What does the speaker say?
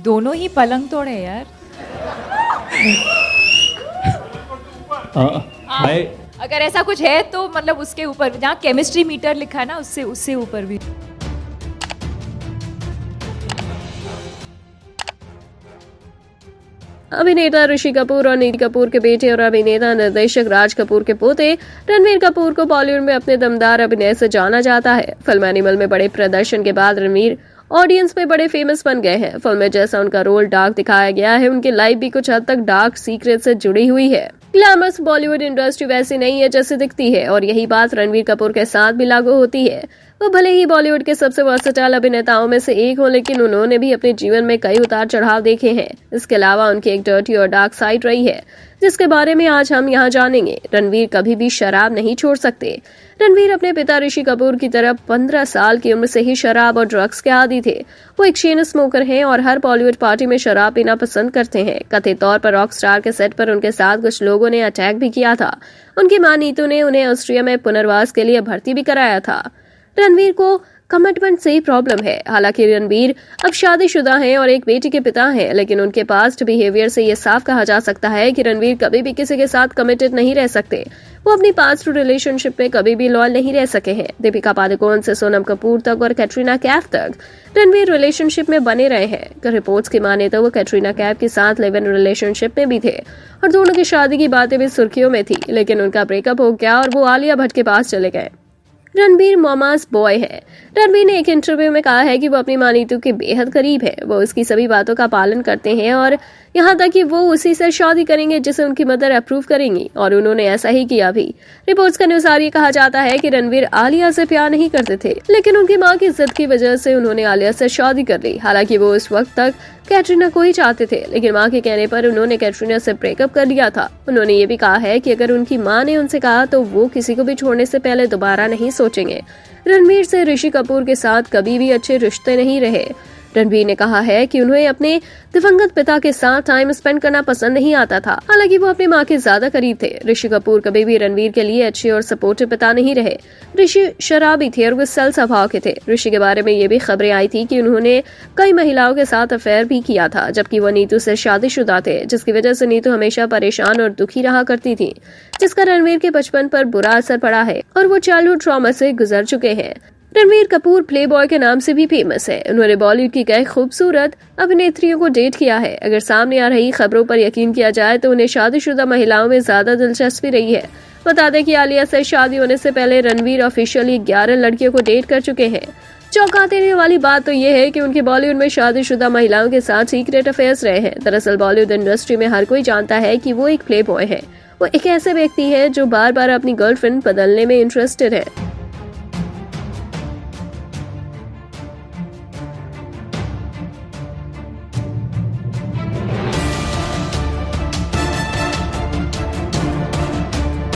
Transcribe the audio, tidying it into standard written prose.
दोनों ही पलंग तोड़े यार। भाई अगर ऐसा कुछ है तो मतलब उसके ऊपर जहाँ केमिस्ट्री मीटर लिखा है ना उससे ऊपर भी। अभिनेता ऋषि कपूर और नीति कपूर के बेटे और अभिनेता निर्देशक राज कपूर के पोते रणवीर कपूर को बॉलीवुड में अपने दमदार अभिनय से जाना जाता है। फिल्म एनिमल में बड़े प्रदर्शन के बाद रणवीर ऑडियंस में बड़े फेमस बन गए हैं। फिल्म में जैसा उनका रोल डार्क दिखाया गया है, उनकी लाइफ भी कुछ हद तक डार्क सीक्रेट से जुड़ी हुई है। ग्लैमरस बॉलीवुड इंडस्ट्री वैसी नहीं है जैसे दिखती है, और यही बात रणवीर कपूर के साथ भी लागू होती है। वो भले ही बॉलीवुड के सबसे वर्सेटाइल अभिनेताओं में से एक हो, लेकिन उन्होंने भी अपने जीवन में कई उतार चढ़ाव देखे हैं। इसके अलावा उनकी एक डर्टी और डार्क साइड रही है, जिसके बारे में आज हम यहाँ जानेंगे। रणवीर कभी भी शराब नहीं छोड़ सकते। रणवीर अपने पिता ऋषि कपूर की तरह 15 साल की उम्र से ही शराब और ड्रग्स के आदी थे। वो एक चेन स्मोकर हैं और हर बॉलीवुड पार्टी में शराब पीना पसंद करते हैं। कथित तौर पर रॉक स्टार के सेट पर उनके साथ कुछ लोगों ने अटैक भी किया था। उनकी मां नीतू ने उन्हें ऑस्ट्रिया में पुनर्वास के लिए भर्ती भी कराया था। रणवीर को कमिटमेंट से ही प्रॉब्लम है। हालांकि रणवीर अब शादीशुदा हैं और एक बेटी के पिता हैं, लेकिन उनके पास्ट बिहेवियर से ये साफ कहा जा सकता है कि रणवीर कभी भी किसी के साथ कमिटेड नहीं रह सकते। वो अपनी पास्ट रिलेशनशिप में कभी भी लॉयल नहीं रह सके हैं। दीपिका पादुकोण से सोनम कपूर तक और कैटरीना कैफ तक रणवीर रिलेशनशिप में बने रहे हैं। रिपोर्ट्स की माने तो वो कैटरीना कैफ के साथ लिव इन रिलेशनशिप में भी थे और दोनों की शादी की बातें भी सुर्खियों में थी, लेकिन उनका ब्रेकअप हो गया और वो आलिया भट्ट के पास चले गए। रणवीर मामास बॉय है। रणवीर ने एक इंटरव्यू में कहा है कि वो अपनी मां नीतू के बेहद करीब है। वो उसकी सभी बातों का पालन करते हैं और यहाँ तक कि वो उसी से शादी करेंगे जिसे उनकी मदर अप्रूव करेंगी, और उन्होंने ऐसा ही किया भी। रिपोर्ट्स के अनुसार ये कहा जाता है कि रणवीर आलिया से प्यार नहीं करते थे, लेकिन उनकी मां की जिद की वजह से उन्होंने आलिया से शादी कर ली। हालांकि वो उस वक्त तक कैटरीना को ही चाहते थे, लेकिन मां के कहने पर उन्होंने कैटरीना से ब्रेकअप कर लिया था। उन्होंने ये भी कहा है कि अगर उनकी मां ने उनसे कहा तो वो किसी को भी छोड़ने से पहले दोबारा नहीं सोचेंगे। रणवीर से ऋषि कपूर के साथ कभी भी अच्छे रिश्ते नहीं रहे। रणवीर ने कहा है कि उन्हें अपने दिवंगत पिता के साथ टाइम स्पेंड करना पसंद नहीं आता था। हालांकि वो अपनी मां के ज्यादा करीब थे। ऋषि कपूर कभी भी रणवीर के लिए अच्छे और सपोर्टिव पिता नहीं रहे। ऋषि शराबी थे और गुस्सैल स्वभाव के थे। ऋषि के बारे में ये भी खबरें आई थी कि उन्होंने कई महिलाओं के साथ अफेयर भी किया था, जबकि वो नीतू से शादीशुदा थे, जिसकी वजह से नीतू हमेशा परेशान और दुखी रहा करती थी, जिसका रणवीर के बचपन पर बुरा असर पड़ा है और वो चाइल्डहुड ट्रॉमा से गुजर चुके हैं। रणवीर कपूर प्लेबॉय के नाम से भी फेमस है। उन्होंने बॉलीवुड की कई खूबसूरत अभिनेत्रियों को डेट किया है। अगर सामने आ रही खबरों पर यकीन किया जाए तो उन्हें शादीशुदा महिलाओं में ज्यादा दिलचस्पी रही है। बता दें कि आलिया से शादी होने से पहले रणवीर ऑफिशियली 11 लड़कियों को डेट कर चुके हैं। चौंका देने वाली बात तो ये है कि उनके बॉलीवुड में शादीशुदा महिलाओं के साथ सीक्रेट अफेयर्स रहे हैं। दरअसल बॉलीवुड इंडस्ट्री में हर कोई जानता है कि वो एक प्लेबॉय है। वो एक ऐसे व्यक्ति है जो बार बार अपनी गर्लफ्रेंड बदलने में इंटरेस्टेड है।